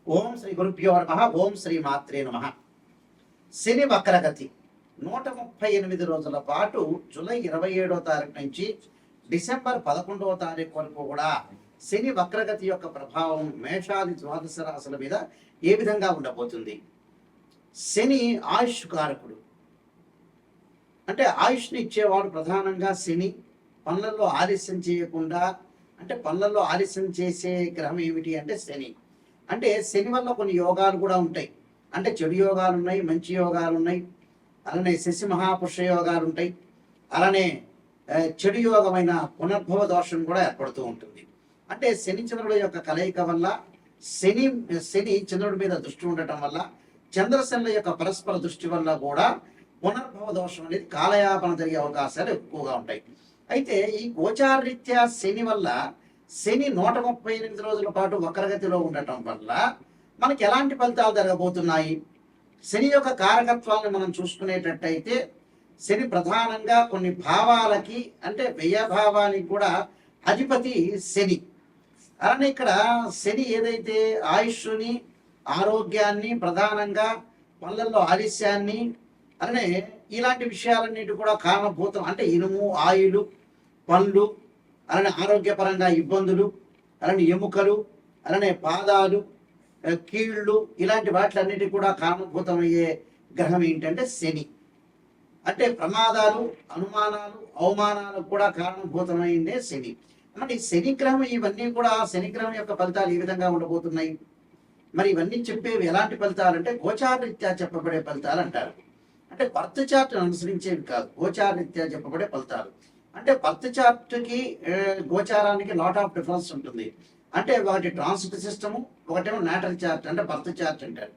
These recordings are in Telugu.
ఓం శ్రీ గురుభ్యో నమః. ఓం శ్రీ మాత్రే నమః. శని వక్రగతి 138 రోజుల పాటు జూలై 27వ తారీఖు నుంచి డిసెంబర్ 11వ తారీఖు వరకు కూడా శని వక్రగతి యొక్క ప్రభావం మేషాది ద్వాదశ రాశుల మీద ఏ విధంగా ఉండబోతుంది? శని ఆయుష్ కారకుడు, అంటే ఆయుష్ని ఇచ్చేవాడు ప్రధానంగా శని. పనులలో ఆలస్యం చేయకుండా, అంటే పనులలో ఆలస్యం చేసే గ్రహం ఏమిటి అంటే శని. అంటే శని వల్ల కొన్ని యోగాలు కూడా ఉంటాయి. అంటే చెడు యోగాలు ఉన్నాయి, మంచి యోగాలు ఉన్నాయి. అలానే శశి మహాపురుష యోగాలు ఉంటాయి. అలానే చెడు యోగమైన పునర్భవ దోషం కూడా ఏర్పడుతూ ఉంటుంది. అంటే శని చంద్రుల యొక్క కలయిక వల్ల శని చంద్రుడి మీద దృష్టి ఉండటం వల్ల, చంద్రశనుల యొక్క పరస్పర దృష్టి వల్ల కూడా పునర్భవ దోషం అనేది కాలయాపన జరిగే అవకాశాలు ఎక్కువగా ఉంటాయి. అయితే ఈ గోచారరీత్యా శని వల్ల, శని 138 రోజుల పాటు వక్రగతిలో ఉండటం వల్ల మనకి ఎలాంటి ఫలితాలు జరగబోతున్నాయి? శని యొక్క కారకత్వాన్ని మనం చూసుకునేటట్టయితే శని ప్రధానంగా కొన్ని భావాలకి, అంటే వ్యయభావానికి కూడా అధిపతి శని. అలానే ఇక్కడ శని ఏదైతే ఆయుష్ని, ఆరోగ్యాన్ని, ప్రధానంగా పనులలో ఆలస్యాన్ని, అలానే ఇలాంటి విషయాలన్నిటి కూడా కారణభూతం. అంటే ఇనుము, ఆయులు, పళ్ళు, అలానే ఆరోగ్యపరంగా ఇబ్బందులు, అలానే ఎముకలు, అలానే పాదాలు, కీళ్ళు, ఇలాంటి వాటిలన్నిటి కూడా కారణభూతమయ్యే గ్రహం ఏంటంటే శని. అంటే ప్రమాదాలు, అనుమానాలు, అవమానాలకు కూడా కారణభూతమైందే శని. అంటే శని గ్రహం, ఇవన్నీ కూడా శని గ్రహం యొక్క ఫలితాలు ఏ విధంగా ఉండబోతున్నాయి? మరి ఇవన్నీ చెప్పేవి ఎలాంటి ఫలితాలు అంటే గోచారరీత్యా చెప్పబడే ఫలితాలు అంటారు. అంటే బర్త్ చార్ట్ అనుసరించేవి కాదు, గోచారరీత్యా చెప్పబడే ఫలితాలు. అంటే బర్త్ చార్ట్కి గోచారానికి లాట్ ఆఫ్ డిఫరెన్స్ ఉంటుంది. అంటే ఒకటి ట్రాన్సిట్ సిస్టము, ఒకటేమో నాటల్ చార్ట్, అంటే బర్త్ చార్ట్ అంటారు.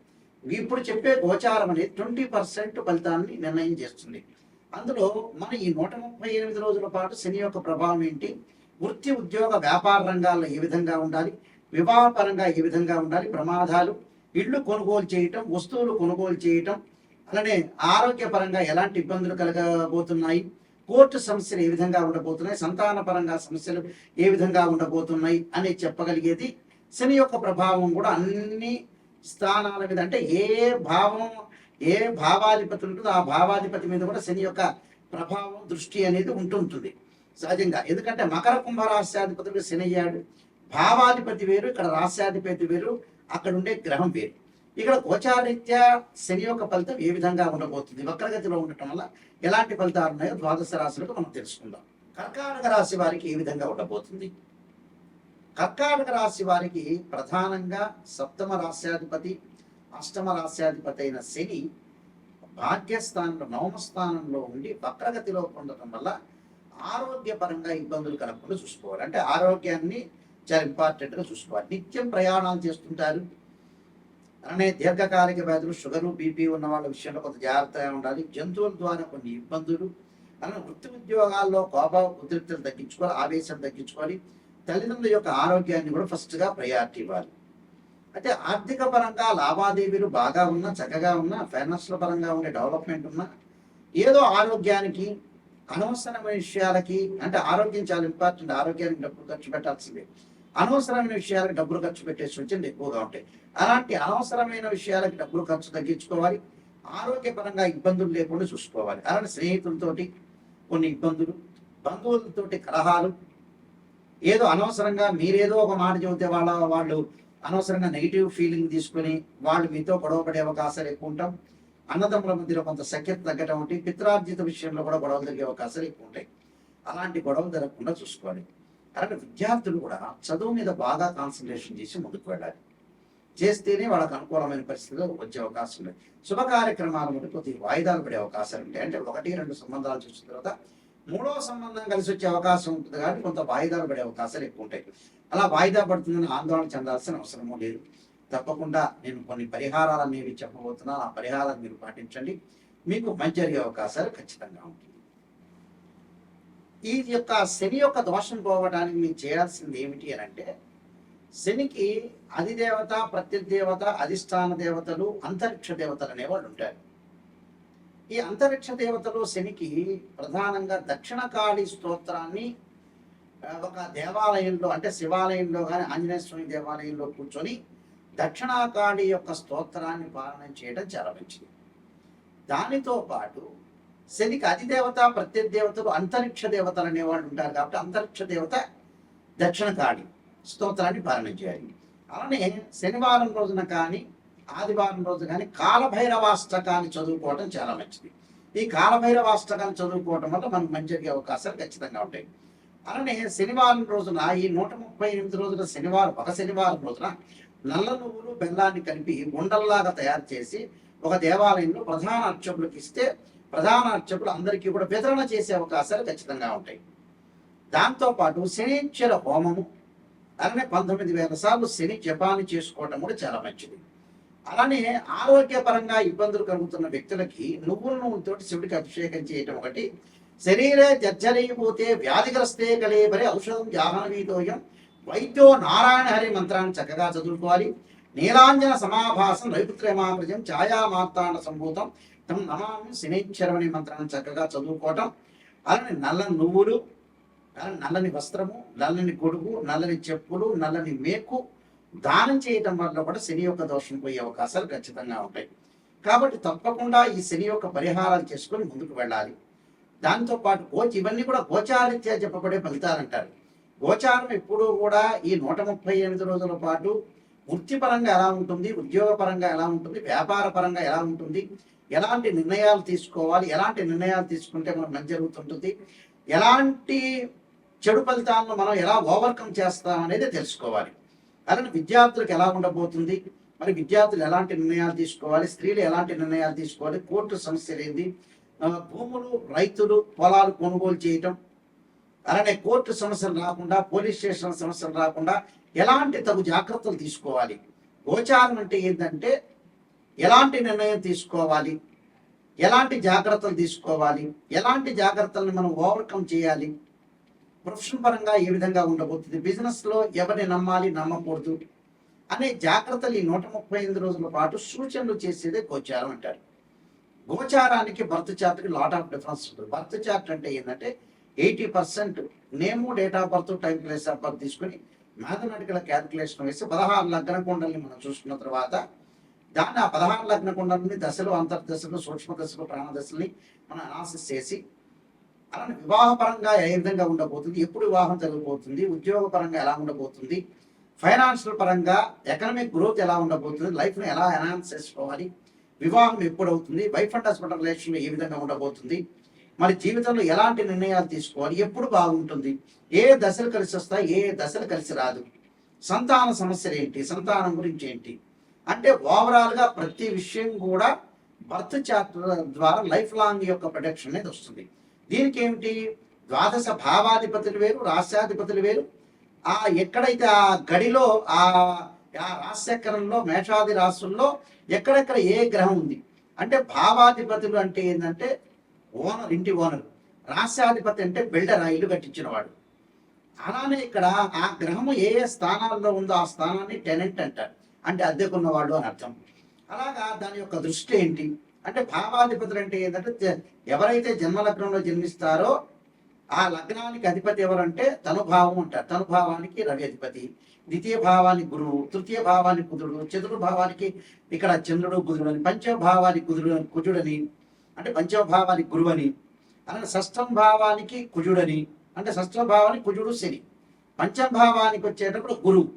ఇప్పుడు చెప్పే గోచారం అనేది 20% ఫలితాన్ని నిర్ణయం చేస్తుంది. అందులో మన ఈ 138 రోజుల పాటు శని యొక్క ప్రభావం ఏంటి, వృత్తి, ఉద్యోగ, వ్యాపార రంగాల్లో ఏ విధంగా ఉండాలి, వివాహపరంగా ఏ విధంగా ఉండాలి, ప్రమాదాలు, ఇళ్ళు కొనుగోలు చేయటం, వస్తువులు కొనుగోలు చేయటం, అలానే ఆరోగ్యపరంగా ఎలాంటి ఇబ్బందులు కలగబోతున్నాయి, కోర్టు సమస్యలు ఏ విధంగా ఉండబోతున్నాయి, సంతానపరంగా సమస్యలు ఏ విధంగా ఉండబోతున్నాయి అని చెప్పగలిగేది శని యొక్క ప్రభావం కూడా అన్ని స్థానాల మీద. అంటే ఏ భావం, ఏ భావాధిపతి ఉంటుందో ఆ భావాధిపతి మీద కూడా శని యొక్క ప్రభావం, దృష్టి అనేది ఉంటుంటుంది సహజంగా. ఎందుకంటే మకర కుంభ రాశ్యాధిపతుడు శని అయ్యాడు. భావాధిపతి వేరు, ఇక్కడ రాశ్యాధిపతి వేరు, అక్కడ ఉండే గ్రహం వేరు. ఇక్కడ గోచారరీత్యా శని యొక్క ఫలితం ఏ విధంగా ఉండబోతుంది, వక్రగతిలో ఉండటం వల్ల ఎలాంటి ఫలితాలు ఉన్నాయో ద్వాదశ రాశులకు మనం తెలుసుకుందాం. కర్కాటక రాశి వారికి ఏ విధంగా ఉండబోతుంది? కర్కాటక రాశి వారికి ప్రధానంగా సప్తమ రాశ్యాధిపతి, అష్టమ రాశ్యాధిపతి అయిన శని భాగ్యస్థానంలో, నవమ స్థానంలో ఉండి వక్రగతిలో ఉండటం వల్ల ఆరోగ్యపరంగా ఇబ్బందులు కలగకుండా చూసుకోవాలి. అంటే ఆరోగ్యాన్ని చాలా ఇంపార్టెంట్గా చూసుకోవాలి. నిత్యం ప్రయాణాలు చేస్తుంటారు, అలానే దీర్ఘకాలిక వ్యాధులు, షుగరు, బీపీ ఉన్న వాళ్ళ విషయంలో కొంత జాగ్రత్తగా ఉండాలి. జంతువుల ద్వారా కొన్ని ఇబ్బందులు, అలానే వృత్తి ఉద్యోగాల్లో కోప ఉద్రిక్తలు తగ్గించుకోవాలి, ఆవేశం తగ్గించుకోవాలి. తల్లిదండ్రుల యొక్క ఆరోగ్యాన్ని కూడా ఫస్ట్గా ప్రయారిటీ ఇవ్వాలి. అయితే ఆర్థిక పరంగా లావాదేవీలు బాగా ఉన్నా, చక్కగా ఉన్నా, ఫైనాన్షియల్ పరంగా ఉండే డెవలప్మెంట్ ఉన్నా, ఏదో ఆరోగ్యానికి, అనవసరమైన విషయాలకి, అంటే ఆరోగ్యం చాలా ఇంపార్టెంట్, ఆరోగ్యానికి డబ్బులు ఖర్చు పెట్టాల్సిందే. అనవసరమైన విషయాలకు డబ్బులు ఖర్చు పెట్టే సూచనలు ఎక్కువగా ఉంటాయి. అలాంటి అనవసరమైన విషయాలకు డబ్బులు ఖర్చు తగ్గించుకోవాలి. ఆరోగ్యపరంగా ఇబ్బందులు లేకుండా చూసుకోవాలి. అలానే స్నేహితులతోటి కొన్ని ఇబ్బందులు, బంధువులతోటి కలహాలు, ఏదో అనవసరంగా మీరేదో ఒక మాట చెబితే వాళ్ళు అనవసరంగా నెగిటివ్ ఫీలింగ్ తీసుకొని వాళ్ళు మీతో గొడవపడే అవకాశాలు ఎక్కువ ఉంటాం. అన్నదమ్ముల మధ్యలో కొంత సఖ్యత తగ్గటం ఉంటే, పిత్రార్జిత విషయంలో కూడా గొడవలు జరిగే అవకాశాలు ఎక్కువ ఉంటాయి. అలాంటి గొడవలు జరగకుండా చూసుకోవాలి. అలాంటి విద్యార్థులు కూడా చదువు మీద బాగా కాన్సన్ట్రేషన్ చేసి ముందుకు వెళ్ళాలి. చేస్తేనే వాళ్ళకు అనుకూలమైన పరిస్థితులు వచ్చే అవకాశం ఉంది. శుభ కార్యక్రమాల మీద కొద్దిగా వాయిదాలు పడే అవకాశాలు ఉంటాయి. అంటే 1-2 సంబంధాలు చూసిన తర్వాత 3వ సంబంధం కలిసి వచ్చే అవకాశం ఉంటుంది, కాబట్టి కొంత వాయిదాలు పడే అవకాశాలు ఎక్కువ ఉంటాయి. అలా వాయిదా పడుతుందని ఆందోళన చెందాల్సిన అవసరమూ లేదు. తప్పకుండా నేను కొన్ని పరిహారాలు అనేవి చెప్పబోతున్నాను. ఆ పరిహారాలు మీరు పాటించండి, మీకు మంచి జరిగే అవకాశాలు ఖచ్చితంగా ఉంటుంది. ఈ యొక్క శని యొక్క దోషం పోవడానికి మీరు చేయాల్సింది ఏమిటి అని అంటే, శనికి అధిదేవత, ప్రత్యదేవత, అధిష్టాన దేవతలు, అంతరిక్ష దేవతలు అనేవాళ్ళు ఉంటారు. ఈ అంతరిక్ష దేవతలు శనికి ప్రధానంగా దక్షిణకాళి స్తోత్రాన్ని ఒక దేవాలయంలో, అంటే శివాలయంలో కానీ ఆంజనేయ స్వామి దేవాలయంలో కూర్చొని దక్షిణాకాళి యొక్క స్తోత్రాన్ని పాలన చేయడం చాలా మంచిది. దానితో పాటు శనికి అధిదేవత ప్రత్యదేవతలు అంతరిక్ష దేవతలు అనేవాళ్ళు ఉంటారు కాబట్టి అంతరిక్ష దేవత దక్షిణకాళి స్తోత్రాన్ని పాలన చేయాలి. అలానే శనివారం రోజున కానీ ఆదివారం రోజు కానీ కాలభైరవాష్టకాన్ని చదువుకోవడం చాలా మంచిది. ఈ కాలభైరవాష్టకాన్ని చదువుకోవడం వల్ల మనకు మంచి జరిగే అవకాశాలు ఖచ్చితంగా ఉంటాయి. అలానే శనివారం రోజున ఈ 138 రోజుల శనివారం ఒక శనివారం రోజున నల్ల నువ్వులు బెల్లాన్ని కలిపి ఉండల్లాగా తయారు చేసి ఒక దేవాలయంలో ప్రధాన అర్చకులకు ఇస్తే ప్రధాన అర్చకులు అందరికీ కూడా వితరణ చేసే అవకాశాలు ఖచ్చితంగా ఉంటాయి. దాంతోపాటు శనీశ్వర హోమము అలానే 19,000 సార్లు శని జపాన్ని చేసుకోవటం కూడా చాలా మంచిది. అలానే ఆరోగ్యపరంగా ఇబ్బందులు కలుగుతున్న వ్యక్తులకి నువ్వుల నూనెతో శివుడికి అభిషేకం చేయటం ఒకటి. శరీరే జర్జరైపోతే వ్యాధిగ్రస్తే కలేబరే ఔషధం జాహ్నవీతోయం వైద్యో నారాయణ హరి మంత్రాన్ని చక్కగా చదువుకోవాలి. నీలాంజన సమాభాసం రైపుత్రేమామృజం ఛాయా మార్తాండ సంభూతం తమ నమామి శనీశ్వరం అనే మంత్రాన్ని చక్కగా చదువుకోవటం. అలానే నల్ల నువ్వులు, నల్లని వస్త్రము, నల్లని గొడుగు, నల్లని చెప్పులు, నల్లని మేకు దానం చేయటం వల్ల కూడా శని యొక్క దోషం పోయే అవకాశాలు ఖచ్చితంగా ఉంటాయి. కాబట్టి తప్పకుండా ఈ శని యొక్క పరిహారాలు చేసుకొని ముందుకు వెళ్ళాలి. దాంతోపాటు ఇవన్నీ కూడా గోచారీత్యా చెప్పబడే ఫలితాలంటారు. గోచారం ఎప్పుడూ కూడా ఈ 138 రోజుల పాటు వృత్తిపరంగా ఎలా ఉంటుంది, ఉద్యోగపరంగా ఎలా ఉంటుంది, వ్యాపార పరంగా ఎలా ఉంటుంది, ఎలాంటి నిర్ణయాలు తీసుకోవాలి, ఎలాంటి నిర్ణయాలు తీసుకుంటే మనకు మంచి జరుగుతుంటుంది, ఎలాంటి చెడు ఫలితాలను మనం ఎలా ఓవర్కమ్ చేస్తాం అనేది తెలుసుకోవాలి. అలానే విద్యార్థులకు ఎలా ఉండబోతుంది, మరి విద్యార్థులు ఎలాంటి నిర్ణయాలు తీసుకోవాలి, స్త్రీలు ఎలాంటి నిర్ణయాలు తీసుకోవాలి, కోర్టు సమస్యలు ఏంది, భూములు, రైతులు పొలాలు కొనుగోలు చేయటం, అలానే కోర్టు సమస్యలు రాకుండా, పోలీస్ స్టేషన్ సమస్యలు రాకుండా ఎలాంటి తగు జాగ్రత్తలు తీసుకోవాలి. గోచారం అంటే ఏంటంటే ఎలాంటి నిర్ణయం తీసుకోవాలి, ఎలాంటి జాగ్రత్తలు తీసుకోవాలి, ఎలాంటి జాగ్రత్తలను మనం ఓవర్కమ్ చేయాలి, ప్రొఫెషన్ పరంగా ఏ విధంగా ఉండబోతుంది, బిజినెస్లో ఎవరిని నమ్మాలి నమ్మకూడదు అనే జాగ్రత్తలు ఈ 138 రోజుల పాటు సూచనలు చేసేదే గోచారం అంటారు. గోచారానికి బర్త్ చార్ట్కి లాట్ ఆఫ్ డిఫరెన్స్ ఉంటుంది. బర్త్ చార్ట్ అంటే ఏంటంటే 80% name, date of birth, time, place of birth తీసుకుని మ్యాథమెటికల్ క్యాల్కులేషన్ వేసి 16 లగ్న కుండల్ని మనం చూసుకున్న తర్వాత దాన్ని ఆ 16 లగ్న కుండలని దశలు, అంతర్దశలు, సూక్ష్మ దశలు, ప్రాణదశల్ని మనం అనాలిసిస్ చేసి అలానే వివాహపరంగా ఏ విధంగా ఉండబోతుంది, ఎప్పుడు వివాహం జరగబోతుంది, ఉద్యోగపరంగా ఎలా ఉండబోతుంది, ఫైనాన్షియల్ పరంగా ఎకనామిక్ గ్రోత్ ఎలా ఉండబోతుంది, లైఫ్ను ఎలా ఎన్హాన్స్ చేసుకోవాలి, వివాహం ఎప్పుడు అవుతుంది, వైఫ్ అండ్ హస్బెండ్ రిలేషన్లో ఏ విధంగా ఉండబోతుంది, మరి జీవితంలో ఎలాంటి నిర్ణయాలు తీసుకోవాలి, ఎప్పుడు బాగుంటుంది, ఏ దశలు కలిసి వస్తాయి, ఏ దశలు కలిసి రాదు, సంతాన సమస్యలు ఏంటి, సంతానం గురించి ఏంటి అంటే ఓవరాల్గా ప్రతి విషయం కూడా బర్త్ చార్ట్ ద్వారా లైఫ్ లాంగ్ యొక్క ప్రొటెక్షన్ అనేది వస్తుంది. దీనికి ఏమిటి, ద్వాదశ భావాధిపతులు వేరు, రాస్యాధిపతులు వేరు. ఎక్కడైతే ఆ గడిలో ఆ రాశిచక్రంలో మేషాది రాశుల్లో ఎక్కడెక్కడ ఏ గ్రహం ఉంది అంటే భావాధిపతులు అంటే ఏంటంటే ఓనర్, ఇంటి ఓనర్. రాస్యాధిపతి అంటే బిల్డర్, ఆ ఇల్లు కట్టించిన వాడు. అలానే ఇక్కడ ఆ గ్రహము ఏ ఏ స్థానాల్లో ఉందో ఆ స్థానాన్ని టెనెంట్ అంటారు, అంటే అద్దెకున్నవాడు అని అర్థం. అలాగా దాని యొక్క దృష్టి ఏంటి అంటే భావాధిపతులు అంటే ఏంటంటే ఎవరైతే జన్మలగ్నంలో జన్మిస్తారో ఆ లగ్నానికి అధిపతి ఎవరంటే తనుభావం అంటారు. తనుభావానికి రవి అధిపతి, ద్వితీయ భావానికి గురువు, తృతీయ భావానికి కుజుడు, చతుర్థ భావానికి ఇక్కడ చంద్రుడు బుధుడు అని, పంచమ భావానికి కుజుడని అంటే పంచమ భావానికి గురువు అని, అలానే షష్టమ భావానికి కుజుడని అంటే షష్టమ భావానికి కుజుడు శని, పంచమ భావానికి వచ్చేటప్పుడు గురువు,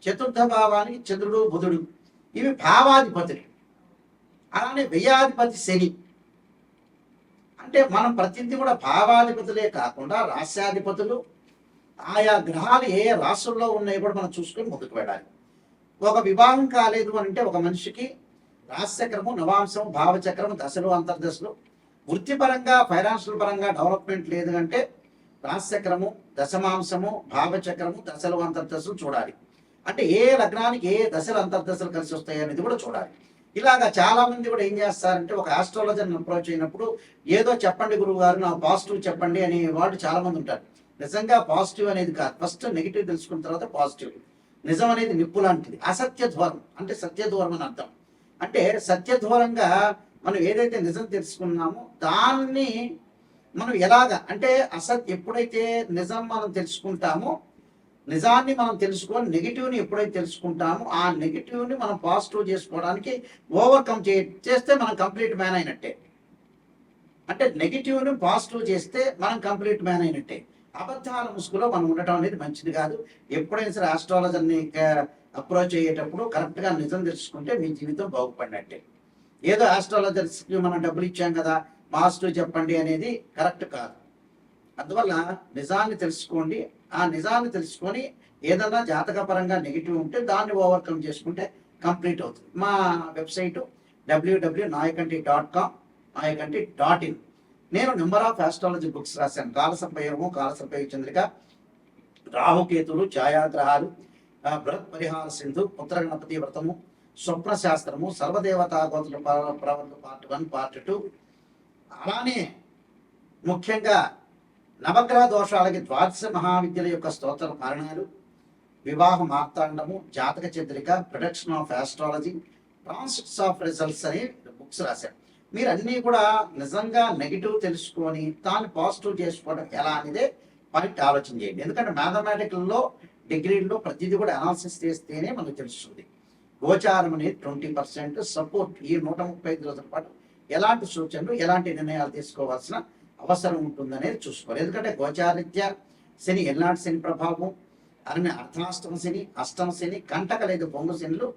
చతుర్థ భావానికి చంద్రుడు బుధుడు, ఇవి భావాధిపతులు. అలానే వ్యయాధిపతి శని. అంటే మనం ప్రతిదీ కూడా భావాధిపతులే కాకుండా రాస్యాధిపతులు ఆయా గ్రహాలు ఏ రాశుల్లో ఉన్నాయో కూడా మనం చూసుకొని ముందుకు వెళ్ళాలి. ఒక వివాహం కాలేదు అంటే ఒక మనిషికి రాశిచక్రము, నవాంశం, భావచక్రము, దశలు, అంతర్దశలు, వృత్తిపరంగా ఫైనాన్షియల్ పరంగా డెవలప్మెంట్ లేదు అంటే రాశిచక్రము, దశమాంశము, భావచక్రము, దశలు, అంతర్దశలు చూడాలి. అంటే ఏ లగ్నానికి ఏ దశలు, అంతర్దశలు కలిసి వస్తాయి అనేది కూడా చూడాలి. ఇలాగా చాలా మంది కూడా ఏం చేస్తారంటే ఒక ఆస్ట్రాలజర్ని అప్రోచ్ అయినప్పుడు ఏదో చెప్పండి గురువు గారు, నా పాజిటివ్ చెప్పండి అనే వాళ్ళు చాలా మంది ఉంటారు. నిజంగా పాజిటివ్ అనేది కాదు, ఫస్ట్ నెగిటివ్ తెలుసుకున్న తర్వాత పాజిటివ్. నిజం అనేది నిప్పు లాంటిది, అసత్య దూరం అంటే సత్య దూరం అని అర్థం. అంటే సత్య దూరంగా మనం ఏదైతే నిజం తెలుసుకున్నామో దాన్ని మనం ఎలాగా అంటే ఎప్పుడైతే నిజం మనం తెలుసుకుంటామో నిజాన్ని మనం తెలుసుకొని నెగిటివ్ని ఎప్పుడైతే తెలుసుకుంటామో ఆ నెగిటివ్ని మనం పాజిటివ్ చేసుకోవడానికి ఓవర్కమ్ చేస్తే మనం కంప్లీట్ మ్యాన్ అయినట్టే. అంటే నెగిటివ్ని పాజిటివ్ చేస్తే మనం కంప్లీట్ మ్యాన్ అయినట్టే. అబద్ధాల ముసుగులో మనం ఉండటం అనేది మంచిది కాదు. ఎప్పుడైనా సరే ఆస్ట్రాలజర్ని అప్రోచ్ అయ్యేటప్పుడు కరెక్ట్గా నిజం తెలుసుకుంటే మీ జీవితం బాగుపడినట్టే. ఏదో ఆస్ట్రాలజర్స్కి మనం డబ్బులు ఇచ్చాం కదా పాజిటివ్ చెప్పండి అనేది కరెక్ట్ కాదు. అందువల్ల నిజాన్ని తెలుసుకోండి. ఆ నిజాన్ని తెలుసుకొని ఏదన్నా జాతకపరంగా నెగిటివ్ ఉంటే దాన్ని ఓవర్కమ్ చేసుకుంటే కంప్లీట్ అవుతుంది. మా వెబ్సైటు www.nayakanti.com nayakanti.in. నేను నెంబర్ ఆఫ్ ఆస్ట్రాలజీ బుక్స్ రాశాను. కాలసర్పయోగము, కాలసర్పయోగ చంద్రిక, రాహుకేతులు, ఛాయాగ్రహాలు, బృహత్ పరిహార సింధు, పుత్రగణపతి వ్రతము, స్వప్న శాస్త్రము, సర్వదేవతా గోత్ర ప్రవర్త పార్ట్ 1, పార్ట్ 2. అలానే ముఖ్యంగా నవగ్రహ దోషాలకి ద్వాదశ మహావిద్యల యొక్క స్తోత్ర పారణాలు, వివాహ మార్తాండము, జాతక Chandrika, production of astrology, transits of results అనే బుక్స్ రాశారు. మీరు అన్నీ కూడా నిజంగా నెగిటివ్ తెలుసుకొని దాన్ని పాజిటివ్ చేసుకోవడం ఎలా అనేదే పాయింట్ ఆలోచన చేయండి. ఎందుకంటే మ్యాథమెటికల్లో డిగ్రీల్లో ప్రతిదీ కూడా అనాలిసిస్ చేస్తేనే మనకు తెలుస్తుంది. గోచారం అనేది 20% సపోర్ట్. ఈ 135 రోజుల పాటు ఎలాంటి సూచనలు, ఎలాంటి నిర్ణయాలు తీసుకోవాల్సిన అవసరం ఉంటుందనేది చూసుకోవాలి. ఎందుకంటే గోచారిత్య శని, ఎల్నాటి శని ప్రభావం, అలానే అర్ధనాష్టమ శని, అష్టమ శని, కంటక లేదు పొంగు శనులు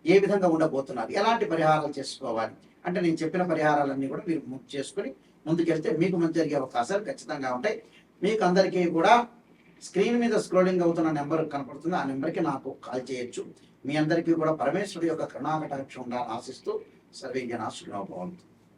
ఏ విధంగా ఉండబోతున్నారు, ఎలాంటి పరిహారాలు చేసుకోవాలి అంటే నేను చెప్పిన పరిహారాలన్నీ కూడా మీరు చేసుకుని ముందుకెళ్తే మీకు మంచి జరిగే అవకాశాలు ఖచ్చితంగా ఉంటాయి. మీకు అందరికీ కూడా స్క్రీన్ మీద స్క్రోలింగ్ అవుతున్న నెంబర్ కనపడుతుంది. ఆ నెంబర్కి నాకు కాల్ చేయొచ్చు. మీ అందరికీ కూడా పరమేశ్వరుడు యొక్క కరుణాకటాక్షం ఉండాలని ఆశిస్తూ సర్వే జనా సుఖినో భవంతు.